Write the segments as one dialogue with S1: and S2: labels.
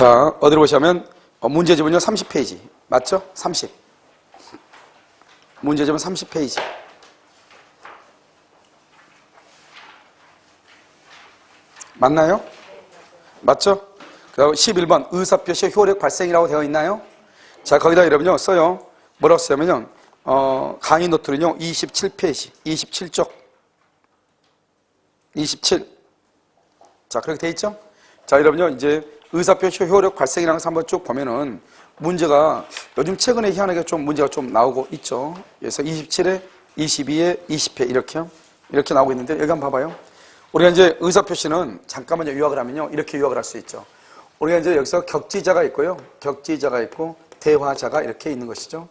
S1: 자, 어디로 보시면 문제집은요 30페이지 맞죠? 30 문제집은 30페이지 맞나요? 맞죠? 그리고 11번 의사표시 효력 발생이라고 되어 있나요? 자, 거기다 여러분요 써요. 뭐라고 쓰냐면요 강의 노트는요 27페이지 27쪽 27 자, 그렇게 돼 있죠? 자, 여러분요 이제 의사표시 효력 발생이라는 것을 한번 쭉 보면은 문제가 요즘 최근에 희한하게 좀 문제가 좀 나오고 있죠. 그래서 27에 22에 20회 이렇게 나오고 있는데 여기 한번 봐봐요. 우리가 이제 의사표시는 잠깐만 요약을 하면요 이렇게 요약을 할 수 있죠. 우리가 이제 여기서 격지자가 있고요, 격지자가 있고 대화자가 이렇게 있는 것이죠.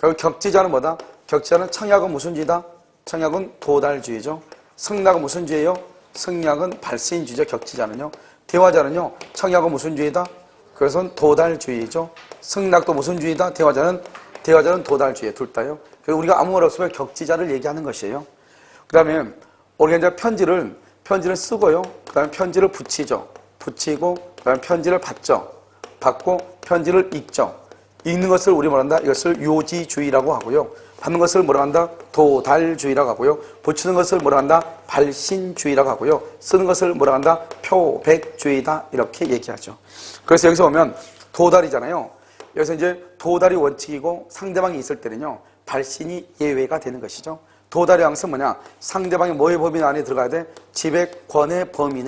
S1: 그리고 격지자는 뭐다? 격지자는 청약은 무슨 주의다? 청약은 도달주의죠. 승낙은 무슨 주의예요? 승낙은 발신주의죠. 격지자는요. 대화자는요 청약은 무슨 주의다? 그것은 도달주의죠. 승낙도 무슨 주의다? 대화자는 도달주의. 둘 다요. 그래서 우리가 아무 말 없으면 격지자를 얘기하는 것이에요. 그 다음에 우리가 이제 편지를 쓰고요. 그 다음에 편지를 붙이죠. 붙이고 그 다음에 편지를 받고 편지를 읽죠. 읽는 것을 우리 뭐란다? 이것을 요지주의라고 하고요. 받는 것을 뭐라고 한다? 도달주의라고 하고요. 붙이는 것을 뭐라고 한다? 발신주의라고 하고요. 쓰는 것을 뭐라고 한다? 표백주의다. 이렇게 얘기하죠. 그래서 여기서 보면 도달이잖아요. 여기서 이제 도달이 원칙이고 상대방이 있을 때는요 발신이 예외가 되는 것이죠. 도달의 항은 뭐냐? 상대방이 뭐의 범위 안에 들어가야 돼? 지배권의 범위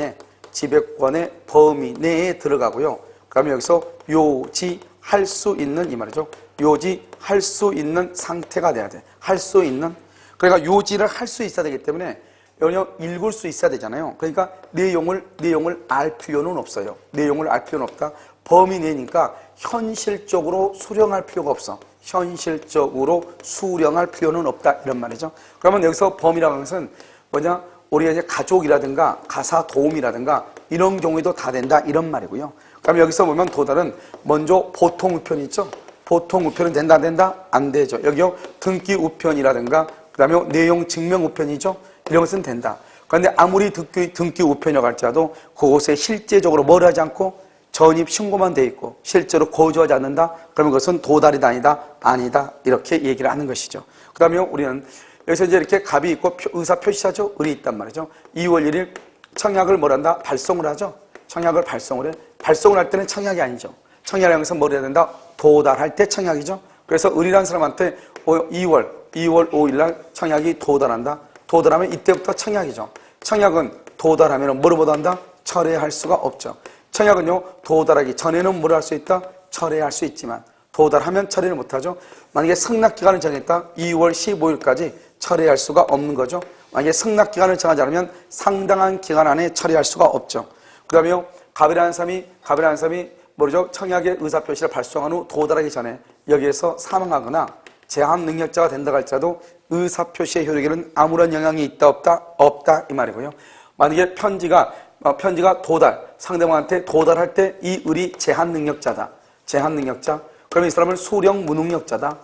S1: 내에 들어가고요. 그 다음에 여기서 요지할 수 있는 이 말이죠. 요지할 수 있는 상태가 돼야 돼. 할 수 있는. 그러니까 요지를 할 수 있어야 되기 때문에 여기서 읽을 수 있어야 되잖아요. 그러니까 내용을 알 필요는 없어요. 내용을 알 필요는 없다. 범위 내니까 현실적으로 수령할 필요가 없어. 현실적으로 수령할 필요는 없다. 이런 말이죠. 그러면 여기서 범위라는 것은 뭐냐? 우리가 이제 가족이라든가 가사 도움이라든가 이런 경우에도 다 된다. 이런 말이고요. 그럼 여기서 보면 도달은 먼저 보통 우편이 있죠. 보통 우편은 된다 안 된다? 안 되죠. 여기요 등기 우편이라든가 그 다음에 내용 증명 우편이죠. 이런 것은 된다. 그런데 아무리 등기 우편이라고 할지라도 그곳에 실제적으로 뭘 하지 않고 전입 신고만 돼 있고 실제로 거주하지 않는다? 그러면 그것은 도달이다 아니다? 아니다. 이렇게 얘기를 하는 것이죠. 그 다음에 우리는 여기서 이제 이렇게 갑이 있고 의사 표시하죠. 을이 있단 말이죠. 2월 1일 청약을 뭘 한다? 발송을 하죠. 청약을 발송을 해. 발송을 할 때는 청약이 아니죠. 청약을 하면서 뭘 해야 된다? 도달할 때 청약이죠. 그래서 을이라는 사람한테 2월 5일 날 청약이 도달한다. 도달하면 이때부터 청약이죠. 청약은 도달하면 뭐를 못한다? 철회할 수가 없죠. 청약은요 도달하기 전에는 뭘 할 수 있다? 철회할 수 있지만 도달하면 철회를 못하죠. 만약에 승낙기간을 정했다? 2월 15일까지 철회할 수가 없는 거죠. 만약에 승낙기간을 정하지 않으면 상당한 기간 안에 철회할 수가 없죠. 그 다음에 갑이라는 사람이 뭐죠? 청약의 의사표시를 발송한 후 도달하기 전에 여기에서 사망하거나 제한 능력자가 된다고 할지라도 의사표시의 효력에는 아무런 영향이 있다 없다 이 말이고요. 만약에 편지가 상대방한테 도달할 때 이 을이 제한 능력자다. 그러면 이 사람은 수령 무능력자다.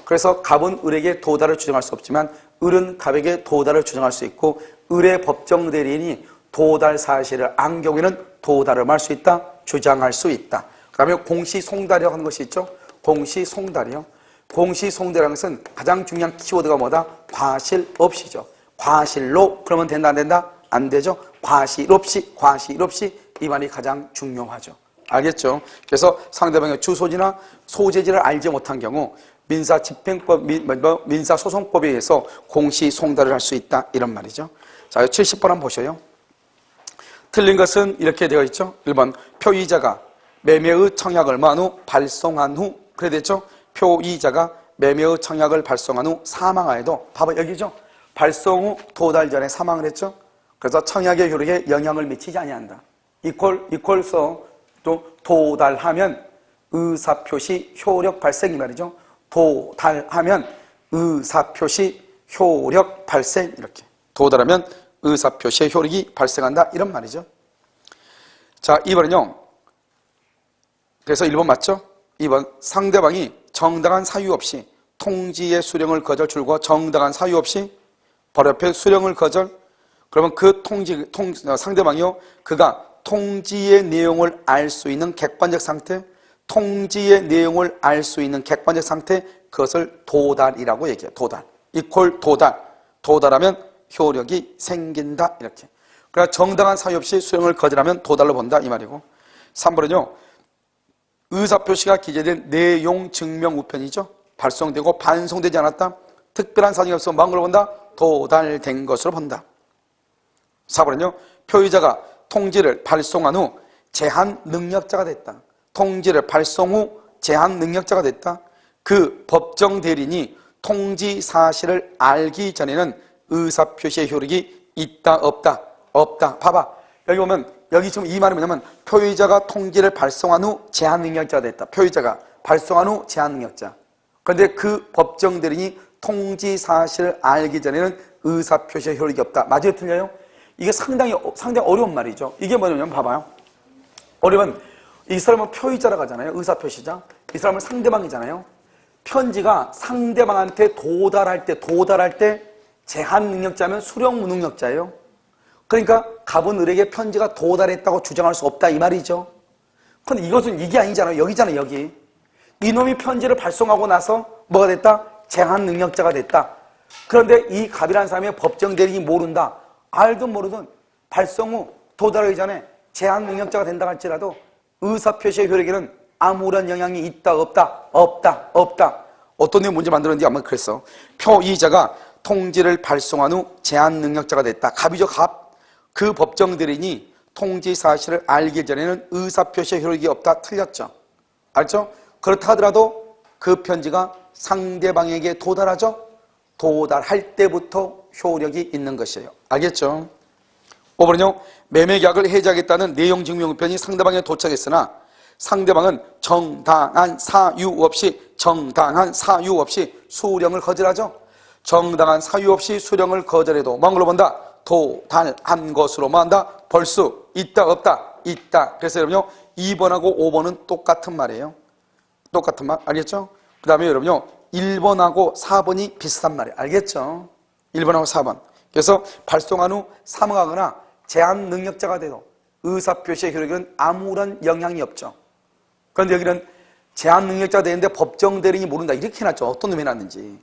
S1: 그래서 갑은 을에게 도달을 주장할 수 없지만 을은 갑에게 도달을 주장할 수 있고 을의 법정 대리인이 도달 사실을 안 경우에는 도달을 할 수 있다. 주장할 수 있다. 그 다음에 공시송달이라고 하는 것이 있죠. 공시송달이라는 것은 가장 중요한 키워드가 뭐다? 과실 없이죠. 과실로 그러면 된다 안 된다? 안 되죠. 과실 없이 이 말이 가장 중요하죠. 알겠죠? 그래서 상대방의 주소지나 소재지를 알지 못한 경우 민사소송법에 의해서 공시송달을 할 수 있다. 이런 말이죠. 자, 70번 한번 보셔요. 틀린 것은 이렇게 되어 있죠. 1번 표의자가 매매의 청약을 후 발송한 후 그래 됐죠. 표의자가 매매의 청약을 발송한 후 사망하여도 봐봐 여기죠. 발송 후 도달 전에 사망을 했죠. 그래서 청약의 효력에 영향을 미치지 아니한다. 이퀄서 또 도달하면 의사표시 효력 발생 이 말이죠. 도달하면 의사표시 효력 발생 이렇게 도달하면 의사표시의 효력이 발생한다 이런 말이죠. 자 2번은요. 그래서 1번 맞죠? 2번 상대방이 정당한 사유 없이 통지의 수령을 거절 줄고 정당한 사유 없이 바로 옆에 수령을 거절 그러면 그 상대방이요 그가 통지의 내용을 알 수 있는 객관적 상태, 통지의 내용을 알 수 있는 객관적 상태, 그것을 도달이라고 얘기해요. 도달. 이퀄 도달. 도달하면 효력이 생긴다. 이렇게. 그러니까 정당한 사유 없이 수령을 거절하면 도달로 본다. 이 말이고. 3번은요. 의사표시가 기재된 내용 증명 우편이죠. 발송되고 반송되지 않았다. 특별한 사정이 없어 망한 걸 본다. 도달된 것으로 본다. 4번은요. 표의자가 통지를 발송한 후 제한 능력자가 됐다. 통지를 발송 후 제한 능력자가 됐다. 그 법정 대리인이 통지 사실을 알기 전에는 의사표시의 효력이 있다 없다. 없다. 봐봐. 여기 보면 여기 지금 이 말이 뭐냐면 표의자가 통지를 발송한 후 제한 능력자가 됐다. 표의자가 발송한 후 제한 능력자. 그런데 그 법정 대리인이 통지 사실을 알기 전에는 의사표시의 효력이 없다. 맞아요? 틀려요? 이게 상당히 어려운 말이죠. 이게 뭐냐면 봐봐요. 어려면 이 사람은 표의자라고 하잖아요. 의사표시자. 이 사람은 상대방이잖아요. 편지가 상대방한테 도달할 때 제한 능력자면 수령 무능력자예요. 그러니까 갑은 을에게 편지가 도달했다고 주장할 수 없다 이 말이죠. 근데 이것은 이게 아니잖아요. 여기잖아요. 여기. 이놈이 편지를 발송하고 나서 뭐가 됐다? 제한 능력자가 됐다. 그런데 이 갑이라는 사람이 법정 대리인이 모른다. 알든 모르든 발송 후 도달하기 전에 제한 능력자가 된다 할지라도 의사표시의 효력에는 아무런 영향이 있다 없다. 없다. 없다. 어떤 내용 문제 만들었는지 아마 그랬어. 표의자가 통지를 발송한 후 제한 능력자가 됐다. 갑이죠. 갑. 그 법정 대리인이 통지 사실을 알기 전에는 의사표시의 효력이 없다. 틀렸죠. 알죠? 그렇다 하더라도 그 편지가 상대방에게 도달하죠? 도달할 때부터 효력이 있는 것이에요. 알겠죠? 5번은요. 매매계약을 해지하겠다는 내용 증명 우편이 상대방에 도착했으나 상대방은 정당한 사유 없이 수령을 거절하죠. 정당한 사유 없이 수령을 거절해도 뭐한 걸로 본다? 도달한 것으로 뭐 한다? 볼 수 있다 없다? 있다. 그래서 여러분요 2번하고 5번은 똑같은 말이에요. 똑같은 말 알겠죠? 그 다음에 여러분요 1번하고 4번이 비슷한 말이에요. 알겠죠? 1번하고 4번. 그래서 발송한 후 사망하거나 제한 능력자가 돼도 의사표시의 효력에는 아무런 영향이 없죠. 그런데 여기는 제한 능력자가 되는데 법정 대리인이 모른다. 이렇게 해놨죠. 어떤 놈이 해놨는지.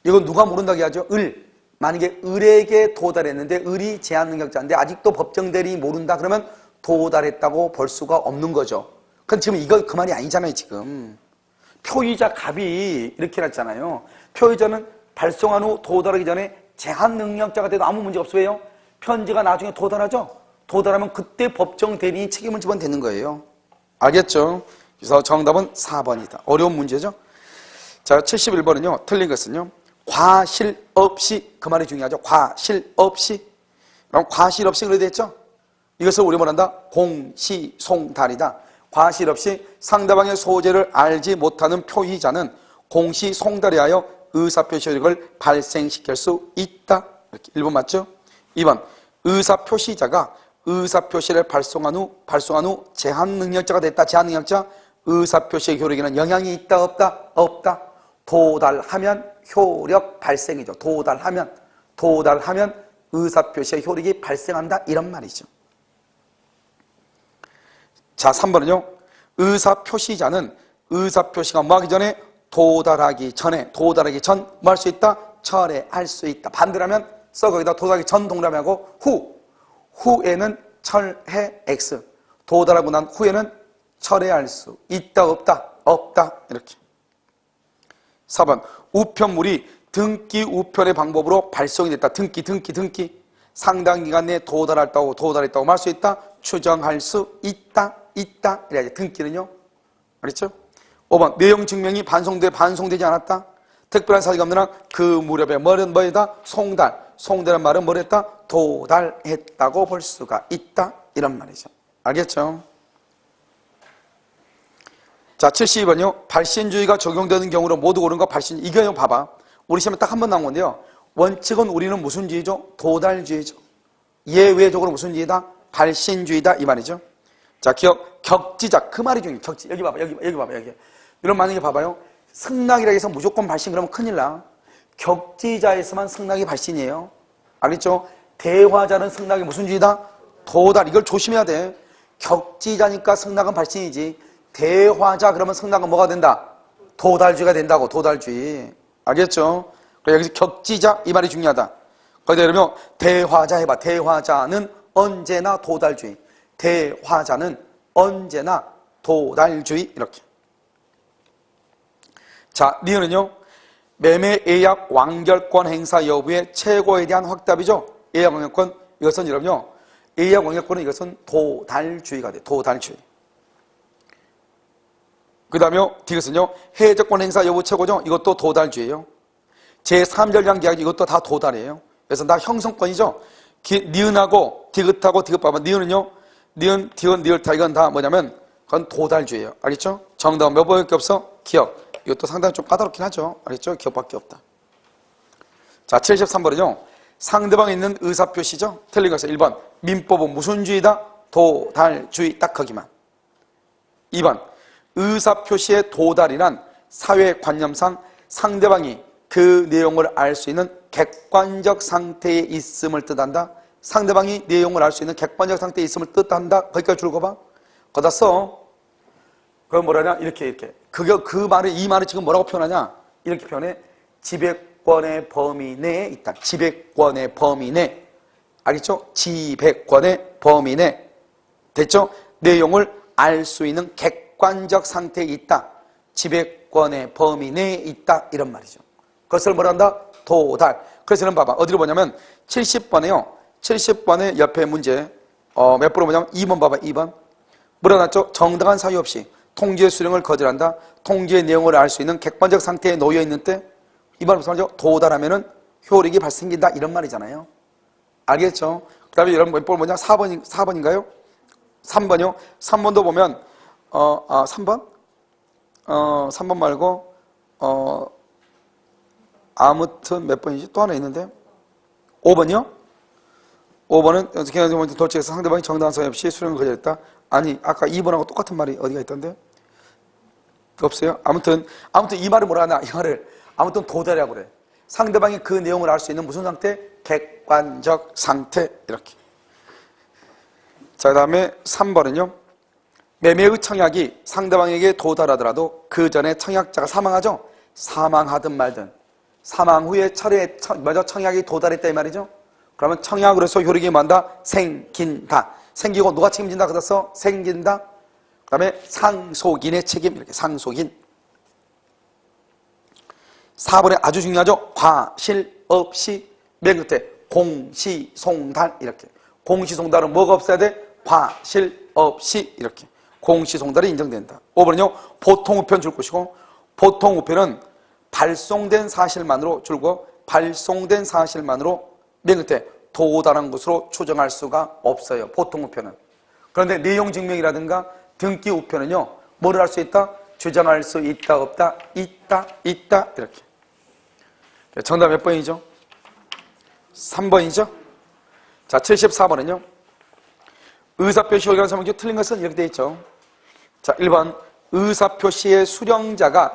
S1: 이건 누가 모른다고 하죠? 을. 만약에 을에게 도달했는데 을이 제한 능력자인데 아직도 법정 대리인이 모른다. 그러면 도달했다고 볼 수가 없는 거죠. 근데 지금 이거 그 말이 아니잖아요. 지금. 표의자 갑이 이렇게 해놨잖아요. 표의자는 발송한 후 도달하기 전에 제한 능력자가 돼도 아무 문제 없어요. 왜요? 편지가 나중에 도달하죠? 도달하면 그때 법정 대리인이 책임을 지면 되는 거예요. 알겠죠? 그래서 정답은 4번이다. 어려운 문제죠? 자, 71번은요. 틀린 것은요. 과실 없이, 그 말이 중요하죠. 과실 없이. 그럼 과실 없이 그래 됐죠? 이것을 우리 뭐란다? 공시송달이다. 과실 없이 상대방의 소재를 알지 못하는 표의자는 공시송달에 하여 의사표시 효력을 발생시킬 수 있다. 이렇게 1번 맞죠? 2번 의사표시자가 의사표시를 발송한 후 제한 능력자가 됐다. 제한 능력자 의사표시의 효력에는 영향이 있다 없다? 없다. 도달하면 효력 발생이죠. 도달하면 의사표시의 효력이 발생한다. 이런 말이죠. 자, 3번은요. 의사표시자는 의사표시가 뭐 하기 전에 도달하기 전 뭐 할 수 있다? 철회할 수 있다. 반대로 하면 거기다 도달하기 전 동그라미하고 후에는 철회 X. 도달하고 난 후에는 철회할 수 있다 없다? 없다. 이렇게. 4번 우편물이 등기 우편의 방법으로 발송이 됐다. 등기 상당 기간 내에 도달했다고 할 수 있다. 추정할 수 있다. 이래야지. 등기는요. 알겠죠? 5번 내용 증명이 반송되지 않았다. 특별한 사유가 없는 한 그 무렵에 뭐다? 송달한 말은 뭐랬다? 도달했다고 볼 수가 있다. 이런 말이죠. 알겠죠? 자, 72번요. 발신주의가 적용되는 경우로 모두 옳은 거 발신. 이거 봐봐. 우리 시험에 딱 한 번 나온 건데요. 원칙은 우리는 무슨 주의죠? 도달주의죠. 예외적으로 무슨 주의다? 발신주의다. 이 말이죠. 자, 격지자. 그 말이 중요해요. 격지. 여기 봐봐. 여기 봐봐. 여러분 만약에 봐봐요. 승낙이라 해서 무조건 발신 그러면 큰일 나. 격지자에서만 승낙이 발신이에요. 알겠죠? 대화자는 승낙이 무슨 주의다? 도달. 이걸 조심해야 돼. 격지자니까 승낙은 발신이지. 대화자 그러면 승낙은 뭐가 된다? 도달주의가 된다고. 도달주의. 알겠죠? 여기서 격지자 이 말이 중요하다. 거기다 그러면 대화자 해봐. 대화자는 언제나 도달주의. 대화자는 언제나 도달주의. 이렇게. 자, 니은은요, 매매 예약 완결권 행사 여부의 최고에 대한 확답이죠. 예약 완결권, 이것은 여러분요, 예약 완결권은 이것은 도달주의가 돼. 도달주의. 그 다음에 이것은요, 해적권 행사 여부 최고죠. 이것도 도달주의예요. 제3전량 계약 이것도 다 도달이에요. 그래서 다 형성권이죠. 니은하고 디귿하고 디귿. 니은은요, 니은, 디귿, 니을타 이건 다 뭐냐면 그건 도달주의예요. 알겠죠? 정답은 몇 번밖에 없어? 기억. 이것도 상당히 좀 까다롭긴 하죠. 알겠죠? 기억밖에 없다. 자, 73번은요. 상대방에 있는 의사표시죠. 틀린 것은 1번. 민법은 무슨 주의다? 도달주의. 딱 거기만. 2번. 의사표시의 도달이란 사회관념상 상대방이 그 내용을 알 수 있는 객관적 상태에 있음을 뜻한다. 상대방이 내용을 알 수 있는 객관적 상태에 있음을 뜻한다. 거기까지 줄 거 봐. 거기다 써. 그건 뭐라냐? 이렇게. 그 말을, 이 말을 지금 뭐라고 표현하냐? 이렇게 표현해. 지배권의 범위 내에 있다. 지배권의 범위 내. 알겠죠? 지배권의 범위 내. 됐죠? 내용을 알 수 있는 객관적 상태에 있다. 지배권의 범위 내에 있다. 이런 말이죠. 그것을 뭐라 한다? 도달. 그래서 는 봐봐. 어디로 보냐면 70번에요. 70번의 옆에 문제. 몇 번을 보냐면 2번 봐봐. 2번. 물어놨죠? 정당한 사유 없이 통지의 수령을 거절한다. 통지의 내용을 알 수 있는 객관적 상태에 놓여 있는 때 이 말은 무슨 말이죠? 도달하면은 효력이 발생긴다. 이런 말이잖아요. 알겠죠? 그 다음에 여러분 몇 번 뭐냐? 4번인가요? 3번이요. 3번도 보면 3번? 3번 말고 아무튼 몇 번이지? 또 하나 있는데 5번이요? 5번은 도착해서 상대방이 정당한 사유 없이 수령을 거절했다. 아니 아까 2번하고 똑같은 말이 어디가 있던데? 없어요? 아무튼 이 말을 뭐라 하나? 이 말을 아무튼 도달이라고 그래. 상대방이 그 내용을 알 수 있는 무슨 상태? 객관적 상태. 이렇게. 자, 그 다음에 3번은요. 매매의 청약이 상대방에게 도달하더라도 그 전에 청약자가 사망하죠? 사망하든 말든. 사망 후에 청약이 도달했다 이 말이죠? 그러면 청약으로서 효력이 뭔다? 생긴다. 생기고 누가 책임진다? 그래서 생긴다. 그 다음에 상속인의 책임. 이렇게 상속인. 4번에 아주 중요하죠. 과실 없이 맨 끝에 공시송달. 이렇게. 공시송달은 뭐가 없어야 돼? 과실 없이. 이렇게. 공시송달이 인정된다. 5번은요. 보통우편 줄 것이고 보통우편은 발송된 사실만으로 줄고 발송된 사실만으로 맨 끝에 도달한 것으로 추정할 수가 없어요. 보통우편은. 그런데 내용증명이라든가 등기우편은요. 뭐를 할 수 있다? 주장할 수 있다 없다? 있다 이렇게. 정답 몇 번이죠? 3번이죠? 자, 74번은요. 의사표시 의견 설명지 틀린 것은 이렇게 되어 있죠. 자, 1번 의사표시의 수령자가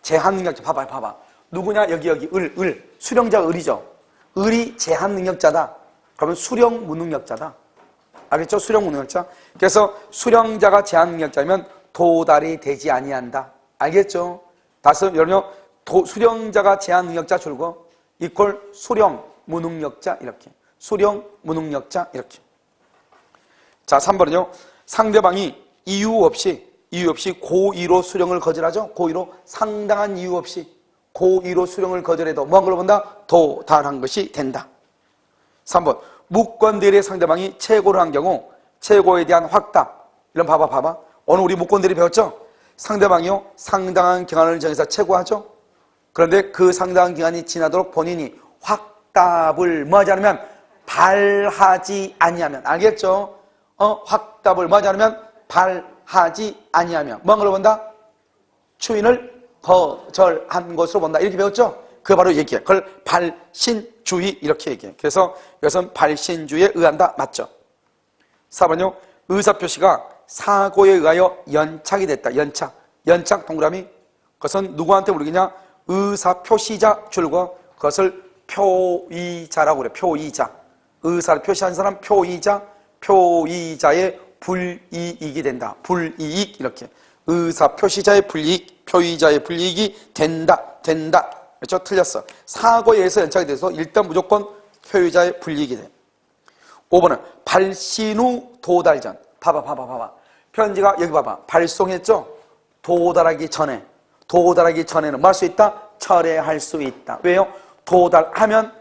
S1: 제한능력자. 봐봐. 누구냐? 여기 을. 수령자가 을이죠. 을이 제한능력자다. 그러면 수령 무능력자다. 알겠죠? 수령 무능력자. 그래서 수령자가 제한능력자면 도달이 되지 아니한다. 알겠죠? 다시 여러분요. 수령자가 제한능력자 줄고 이퀄 수령 무능력자 이렇게. 수령 무능력자 이렇게. 자, 3번은요. 상대방이 이유 없이 고의로 수령을 거절하죠. 고의로 상당한 이유 없이 고의로 수령을 거절해도 뭐한 걸로 본다? 도달한 것이 된다. 3번 무권대리의 상대방이 최고를 한 경우 최고에 대한 확답. 이런 봐봐. 오늘 우리 무권대리 배웠죠? 상대방이요 상당한 기간을 정해서 최고하죠. 그런데 그 상당한 기간이 지나도록 본인이 확답을 뭐하지 않으면 발하지 아니하면. 알겠죠? 확답을 뭐하지 않으면 발하지 아니하면 뭐한 걸로 본다? 추인을 거절한 것으로 본다. 이렇게 배웠죠? 그거 바로 얘기해. 그걸 발신주의 이렇게 얘기해. 그래서 이것은 발신주의에 의한다. 맞죠? 4번요. 의사표시가 사고에 의하여 연착이 됐다. 연착 동그라미. 그것은 누구한테 물리겠냐? 의사표시자 줄고 그것을 표의자라고 그래. 표의자. 의사를 표시한 사람 표의자. 표의자의 불이익이 된다. 불이익 이렇게. 의사표시자의 불이익, 표의자의 불이익이 된다. 그렇죠? 틀렸어. 사고에 의해서 연착이 돼서 일단 무조건 표의자의 불이익이 돼. 5번은 발신 후 도달 전. 봐봐. 편지가 여기 봐봐. 발송했죠? 도달하기 전에는 뭐 할 수 있다? 철회할 수 있다. 왜요? 도달하면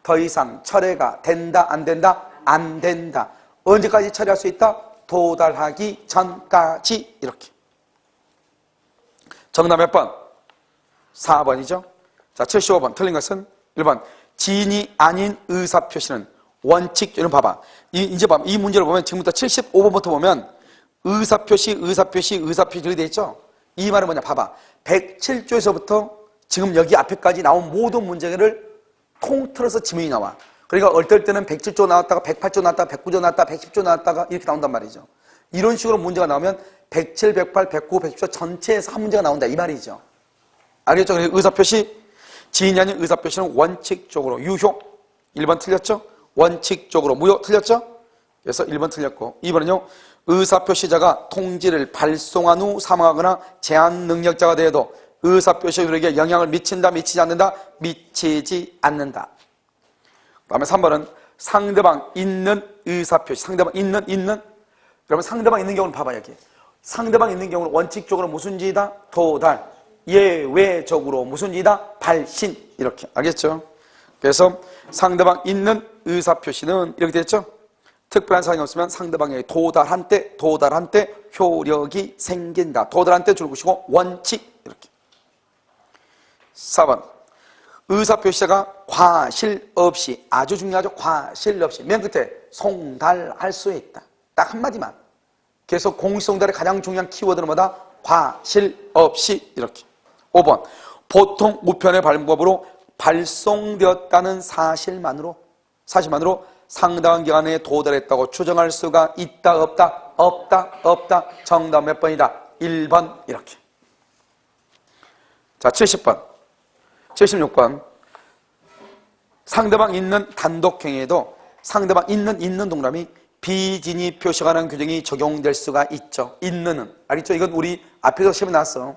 S1: 더 이상 철회가 된다, 안 된다? 안 된다. 언제까지 철회할 수 있다? 도달하기 전까지. 이렇게. 정답 몇 번? 4번이죠. 자, 75번. 틀린 것은 1번. 지인이 아닌 의사표시는 원칙. 이런 봐봐. 이제 봐봐. 이 문제를 보면 지금부터 75번부터 보면 의사표시 이렇게 돼 있죠? 이 말은 뭐냐? 봐봐. 107조에서부터 지금 여기 앞에까지 나온 모든 문제를 통틀어서 지문이 나와. 그러니까 어떨 때는 107조 나왔다가 108조 나왔다가 109조 나왔다가 110조 나왔다가 이렇게 나온단 말이죠. 이런 식으로 문제가 나오면 107, 108, 109, 110조 전체에서 한 문제가 나온다 이 말이죠. 알겠죠? 의사표시, 지인이 아닌 의사표시는 원칙적으로 유효. 1번 틀렸죠? 원칙적으로 무효 틀렸죠? 그래서 1번 틀렸고 2번은요. 의사표시자가 통지를 발송한 후 사망하거나 제한 능력자가 되어도 의사표시자에게 영향을 미친다, 미치지 않는다, 미치지 않는다. 그 다음에 3번은 상대방 있는 의사표시. 상대방 있는. 그러면 상대방 있는 경우는 봐봐 여기. 상대방 있는 경우는 원칙적으로 무슨 지이다? 도달. 예외적으로 무슨 지이다? 발신. 이렇게. 알겠죠? 그래서 상대방 있는 의사표시는 이렇게 됐죠? 특별한 사항이 없으면 상대방에게 도달한 때 효력이 생긴다. 도달한 때 줄구시고 원칙. 이렇게. 4번. 의사표시자가 과실 없이, 아주 중요하죠. 과실 없이. 맨 끝에 송달할 수 있다. 딱 한마디만. 그래서 공식송달의 가장 중요한 키워드는 뭐다? 과실 없이. 이렇게. 5번. 보통 우편의 발급법으로 발송되었다는 사실만으로 상당한 기간에 도달했다고 추정할 수가 있다, 없다. 정답 몇 번이다? 1번. 이렇게. 자, 70번. 76번. 상대방 있는 단독행위에도 상대방 있는 동그라미 비진입 표시가라는 규정이 적용될 수가 있죠. 있는은. 알겠죠? 이건 우리 앞에서 시험에 나왔어.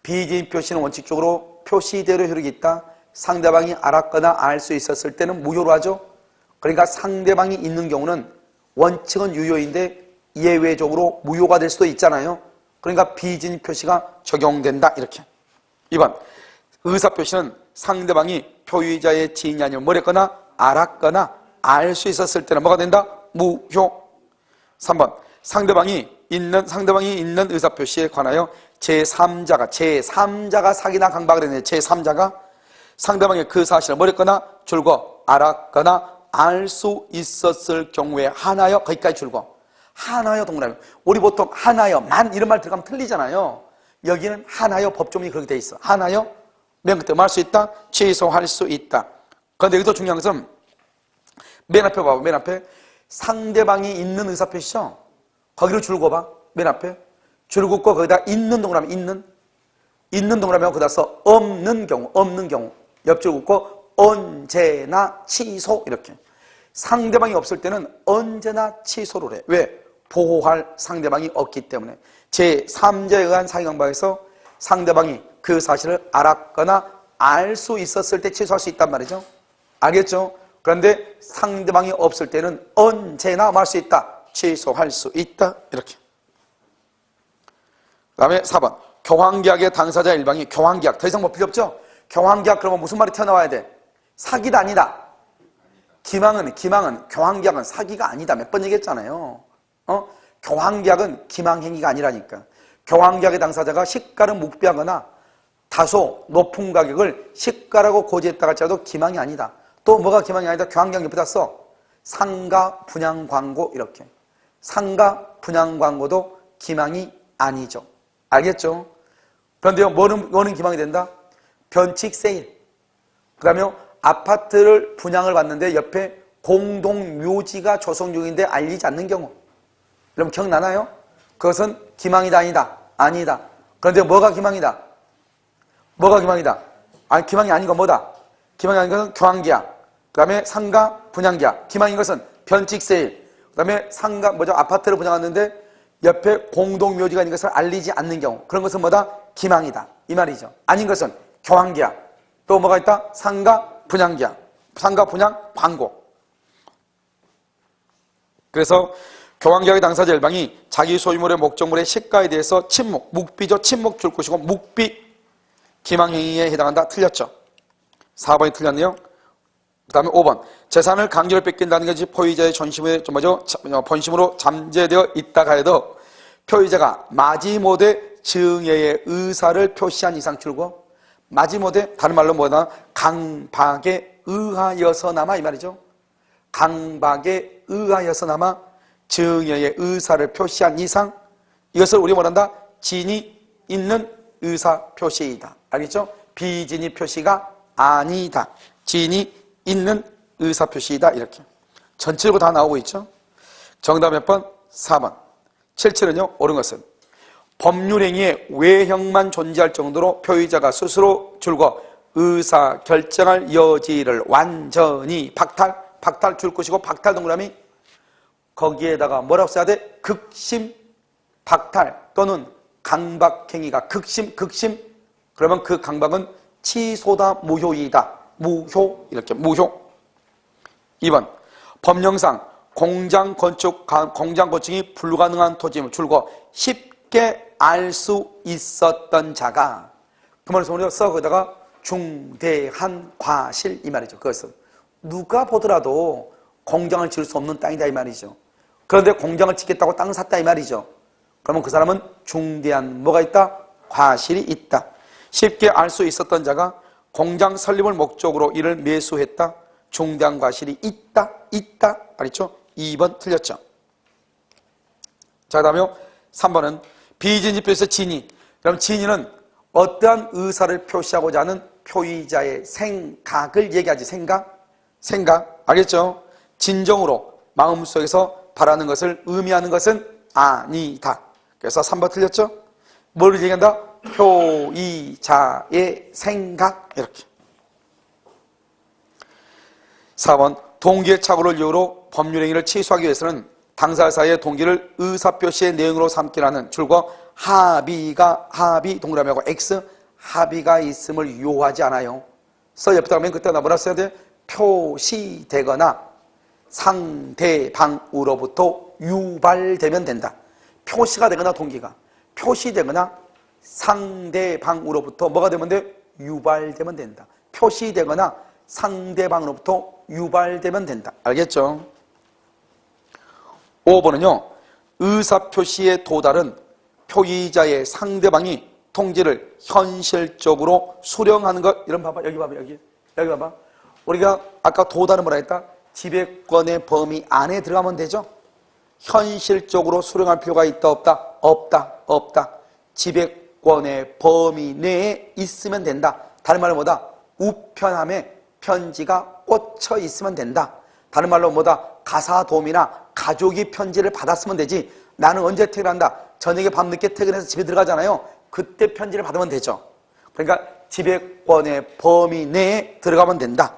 S1: 비진입 표시는 원칙적으로 표시대로 효력이 있다. 상대방이 알았거나 알 수 있었을 때는 무효로 하죠. 그러니까 상대방이 있는 경우는 원칙은 유효인데 예외적으로 무효가 될 수도 있잖아요. 그러니까 비진입 표시가 적용된다. 이렇게. 2번. 의사표시는 상대방이 표의자의 지인이 아니면 뭐랬거나 알았거나 알 수 있었을 때는 뭐가 된다? 무효. 3번. 상대방이 있는 의사표시에 관하여 제3자가 사기나 강박을 했네. 제3자가 상대방의 그 사실을 뭐랬거나 줄거 알았거나 알 수 있었을 경우에 하나여, 거기까지 줄거 하나여 동그라미. 우리 보통 하나여만 이런 말 들어가면 틀리잖아요. 여기는 하나여 법조문이 그렇게 돼 있어. 하나여 맨 끝에 뭐 할 수 있다? 취소할 수 있다. 그런데 여기서 중요한 것은 맨 앞에 봐봐. 맨 앞에 상대방이 있는 의사표시죠? 거기로 줄거봐. 맨 앞에 줄 긋고 거기다 있는 동그라미 있는 동그라미하고 거기다 써 없는 경우 옆줄 긋고 언제나 취소. 이렇게. 상대방이 없을 때는 언제나 취소를 해. 왜? 보호할 상대방이 없기 때문에. 제3자에 의한 사기강박에서 상대방이 그 사실을 알았거나 알 수 있었을 때 취소할 수 있단 말이죠. 알겠죠? 그런데 상대방이 없을 때는 언제나 뭐 할 수 있다? 취소할 수 있다. 이렇게. 그 다음에 4번. 교환계약의 당사자 일방이 교환계약. 더 이상 뭐 필요 없죠? 교환계약 그러면 무슨 말이 튀어나와야 돼? 사기다 아니다. 기망은 교환계약은 사기가 아니다. 몇 번 얘기했잖아요. 교환계약은 기망행위가 아니라니까. 교환계약의 당사자가 시가를 묵비하거나 다소 높은 가격을 시가라고 고지했다 할지라도 기망이 아니다. 또 뭐가 기망이 아니다? 교환계약 옆에다 써. 상가 분양 광고. 이렇게. 상가 분양 광고도 기망이 아니죠. 알겠죠? 그런데요, 뭐는 기망이 된다? 변칙 세일. 그 다음에 아파트를 분양을 받는데 옆에 공동묘지가 조성 중인데 알리지 않는 경우. 여러분 기억나나요? 그것은 기망이다 아니다? 아니다. 그런데 뭐가 기망이다? 아니, 기망이 아닌 건 뭐다? 기망이 아닌 것은 교환계약. 그 다음에 상가 분양계약. 기망인 것은 변칙 세일. 그 그다음에 상가 아파트를 분양하는데 옆에 공동묘지가 있는 것을 알리지 않는 경우, 그런 것은 뭐다? 기망이다 이 말이죠. 아닌 것은 교환계약, 또 뭐가 있다? 상가 분양계약, 상가 분양 광고. 그래서 교환계약의 당사자 일방이 자기 소유물의 목적물의 시가에 대해서 침묵, 묵비죠. 침묵 줄 것이고 묵비 기망행위에 해당한다. 틀렸죠. 4번이 틀렸네요. 그 다음에 5번. 재산을 강제로 뺏긴다는 것이 포위자의 본심으로 잠재되어 있다가 해도 표의자가 마지못해 증여의 의사를 표시한 이상 출고, 마지못해 다른 말로 뭐다? 강박에 의하여서나마 이 말이죠. 강박에 의하여서나마 증여의 의사를 표시한 이상, 이것을 우리 뭐란다? 진이 있는 의사 표시이다. 알겠죠? 비진이 표시가 아니다. 진이 있는 의사 표시이다. 이렇게 전체적으로 다 나오고 있죠. 정답 몇 번? 4번. 7번은요, 옳은 것은 법률행위의 외형만 존재할 정도로 표의자가 스스로 줄고 의사 결정할 여지를 완전히 박탈 줄 것이고, 박탈 동그라미 거기에다가 뭐라고 써야 돼? 극심 박탈 또는 강박행위가 극심 그러면 그 강박은 취소다 무효이다. 무효, 이렇게 무효. 2번. 법령상 공장 건축이 불가능한 토지임을 줄고 쉽게 알 수 있었던 자가, 그 말을 우리가 써 거기다가 중대한 과실 이 말이죠. 그것은 누가 보더라도 공장을 지을 수 없는 땅이다 이 말이죠. 그런데 공장을 짓겠다고 땅을 샀다 이 말이죠. 그러면 그 사람은 중대한 뭐가 있다? 과실이 있다. 쉽게 알 수 있었던 자가 공장 설립을 목적으로 이를 매수했다. 중대한 과실이 있다. 알겠죠? 2번 틀렸죠. 자, 그 다음에 3번은 비진이 표시에서 진이. 그럼 진이는 어떠한 의사를 표시하고자 하는 표의자의 생각을 얘기하지. 생각. 알겠죠? 진정으로 마음속에서 바라는 것을 의미하는 것은 아니다. 그래서 3번 틀렸죠? 뭘 얘기한다? 표의자의 생각. 이렇게. 4번. 동기의 착오를 이유로 법률행위를 취소하기 위해서는 당사자 사이의 동기를 의사표시의 내용으로 삼기라는 줄과 합의 동그라미하고 X 합의가 있음을 요하지 않아요. 옆에다 가면 그때 뭐라 써야 돼? 표시되거나 상대방으로부터 유발되면 된다. 표시가 되거나 동기가 표시되거나 상대방으로부터 뭐가 되면 돼? 유발되면 된다. 표시되거나 상대방으로부터 유발되면 된다. 알겠죠? 5번은요. 의사표시에 도달은 표의자의 상대방이 통지를 현실적으로 수령하는 것. 이런 봐봐. 여기 봐봐. 우리가 아까 도달은 뭐라 했다? 지배권의 범위 안에 들어가면 되죠? 현실적으로 수령할 필요가 있다 없다. 지배권의 범위 내에 있으면 된다. 다른 말로 뭐다? 우편함에 편지가 꽂혀 있으면 된다. 다른 말로 뭐다? 가사도우미나 가족이 편지를 받았으면 되지. 나는 언제 퇴근한다? 저녁에 밤늦게 퇴근해서 집에 들어가잖아요. 그때 편지를 받으면 되죠. 그러니까 지배권의 범위 내에 들어가면 된다.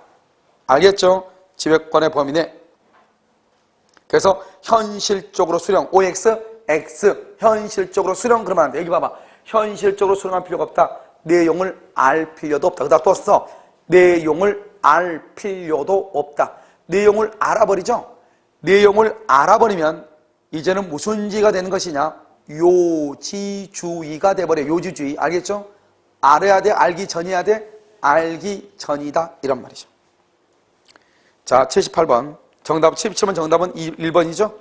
S1: 알겠죠? 지배권의 범위 내. 그래서 현실적으로 수령, OX, X, 현실적으로 수령 그러면 안 돼. 여기 봐봐. 현실적으로 수령할 필요가 없다. 내용을 알 필요도 없다. 그다음 또 써. 내용을 알 필요도 없다. 내용을 알아버리죠? 내용을 알아버리면 이제는 무슨 지가 되는 것이냐? 요지주의가 돼버려. 요지주의. 알겠죠? 알아야 돼? 알기 전이야 돼? 알기 전이다. 이런 말이죠. 자, 78번. 77번 정답은 1번이죠?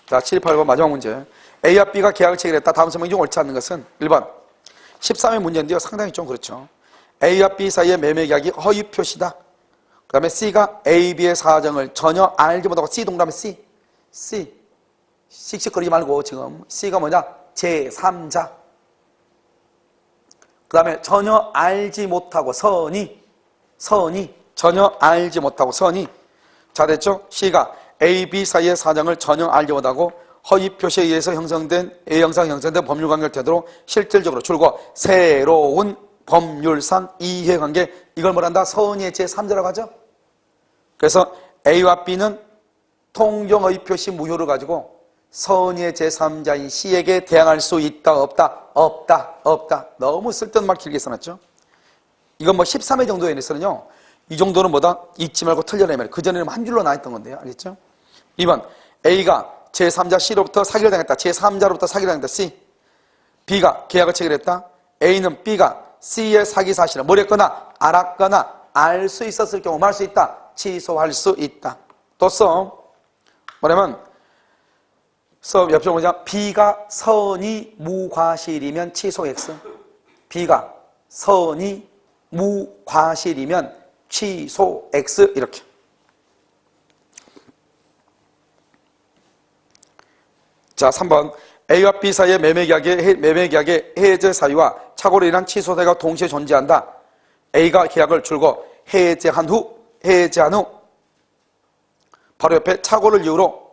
S1: 자, 78번 마지막 문제. A와 B가 계약을 체결했다. 다음 설명이 좀 옳지 않는 것은 1번. 13의 문제인데요. 상당히 좀 그렇죠. A와 B 사이의 매매 계약이 허위 표시다. 그 다음에 C가 A, B의 사정을 전혀 알지 못하고 C 동그라미 C. 씩씩거리지 말고 지금 C가 뭐냐? 제3자. 그 다음에 전혀 알지 못하고 선이 전혀 알지 못하고 선이. 자, 됐죠? C가 A, B 사이의 사정을 전혀 알지 못하고 허위 표시에 의해서 형성된 A형상 형성된 법률관계를 태도로 실질적으로 줄고 새로운 법률상 이해관계, 이걸 뭐란다? 선의의 제3자라고 하죠. 그래서 A와 B는 통정의 표시 무효를 가지고 선의의 제3자인 C에게 대항할 수 있다 없다? 없다 없다. 너무 쓸데없는 말 길게 써놨죠. 이건 뭐 13회 정도에 대해서는요 이 정도는 뭐다? 잊지 말고 틀려내면 그전에는 한 줄로 나왔던 건데요. 알겠죠? 2번 A가 제3자 C로부터 사기를 당했다. 제3자로부터 사기를 당했다. C. B가 계약을 체결했다. A는 B가 C의 사기 사실을 모르거나 알았거나 알 수 있었을 경우 뭐 할 수 있다? 취소할 수 있다. 또 써. 뭐냐면 옆에 보자. B가 선이 무과실이면 취소 X. B가 선이 무과실이면 취소 X. 이렇게. 자, 3번. A와 B 사이의 매매계약의 해제 사유와 착오로 인한 취소사유가 동시에 존재한다. A가 계약을 줄고 해제한 후 바로 옆에 착오를 이유로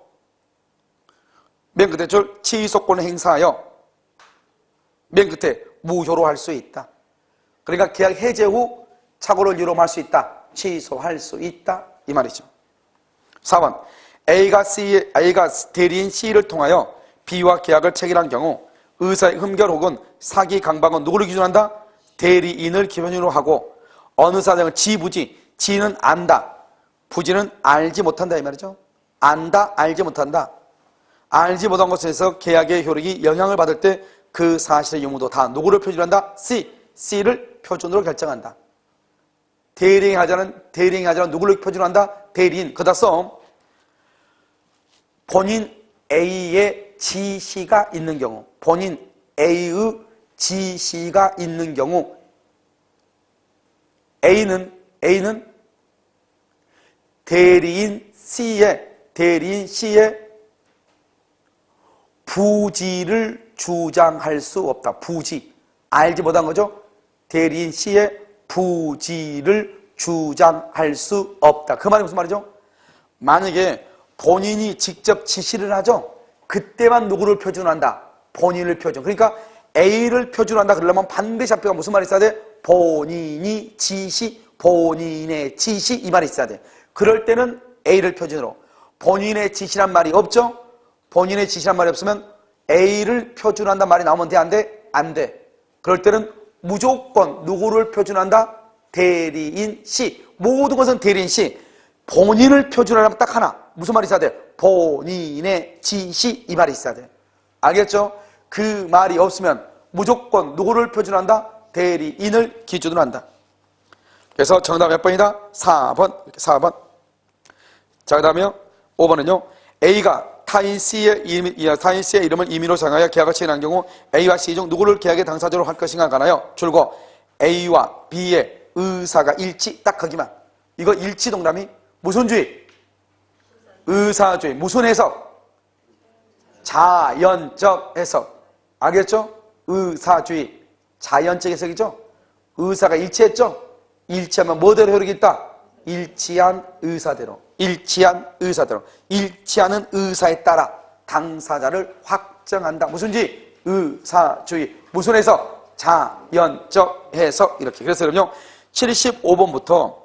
S1: 맨 끝에 줄 취소권을 행사하여 맨 끝에 무효로 할 수 있다. 그러니까 계약 해제 후 착오를 이유로 할 수 있다. 취소할 수 있다. 이 말이죠. 4번 A가 대리인 C를 통하여 B와 계약을 체결한 경우 의사의 흠결 혹은 사기 강박은 누구를 기준한다? 대리인을 기준으로 하고 어느 사정을 지부지, 지는 안다, 부지는 알지 못한다 이 말이죠. 안다, 알지 못한다. 알지 못한 것에서 계약의 효력이 영향을 받을 때 그 사실의 유무도 다 누구를 표준한다? C를 표준으로 결정한다. 대리인하자는 누구를 표준한다? 대리인. 그다 써. 본인 A의 지시가 있는 경우, 본인 A의 지시가 있는 경우 A는 대리인 C의 부지를 주장할 수 없다. 부지. 알지 못한 거죠? 대리인 C의 부지를 주장할 수 없다. 그 말이 무슨 말이죠? 만약에 본인이 직접 지시를 하죠? 그때만 누구를 표준한다? 본인을 표준. 그러니까 A를 표준한다 그러려면 반드시 앞에가 무슨 말이 있어야 돼? 본인의 지시 이 말이 있어야 돼. 그럴 때는 A를 표준으로. 본인의 지시란 말이 없죠? 본인의 지시란 말이 없으면 A를 표준한다 말이 나오면 돼? 안 돼? 안 돼. 그럴 때는 무조건 누구를 표준한다? 대리인 C. 모든 것은 대리인 C. 본인을 표준하려면 딱 하나. 무슨 말이 있어야 돼? 본인의 지시 이 말이 있어야 돼. 알겠죠? 그 말이 없으면 무조건 누구를 표준한다? 대리인을 기준으로 한다. 그래서 정답 몇 번이다? 4번. 이렇게 4번. 자, 그 다음에요. 5번은요. A가 타인 C의 이름을 임의로 정하여 계약을 체결한 경우 A와 C 중 누구를 계약의 당사자로 할 것인가 가나요? 줄고 A와 B의 의사가 일치. 딱 거기만. 이거 일치 동남이 무슨 주의? 의사주의. 무슨 해석? 자연적 해석. 알겠죠? 의사주의. 자연적 해석이죠? 의사가 일치했죠? 일치하면 뭐대로 효력이 있다? 일치한 의사대로. 일치하는 의사에 따라 당사자를 확정한다. 무슨지? 의사주의. 무슨 해석? 자연적 해석. 이렇게. 그래서 그럼요 75번부터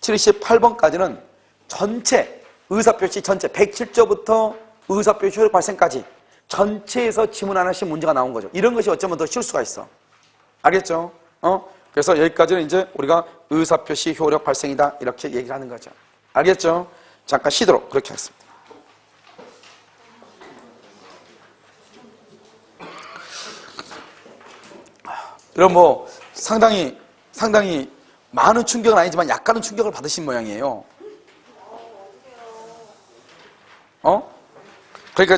S1: 78번까지는 전체 의사표시 전체 107조부터 의사표시 효력 발생까지 전체에서 지문 하나씩 문제가 나온 거죠. 이런 것이 어쩌면 더 쉬울 수가 있어. 알겠죠? 그래서 여기까지는 이제 우리가 의사표시 효력 발생이다 이렇게 얘기를 하는 거죠. 알겠죠? 잠깐 쉬도록 그렇게 하겠습니다. 그럼 뭐 상당히 많은 충격은 아니지만 약간은 충격을 받으신 모양이에요. 그러니까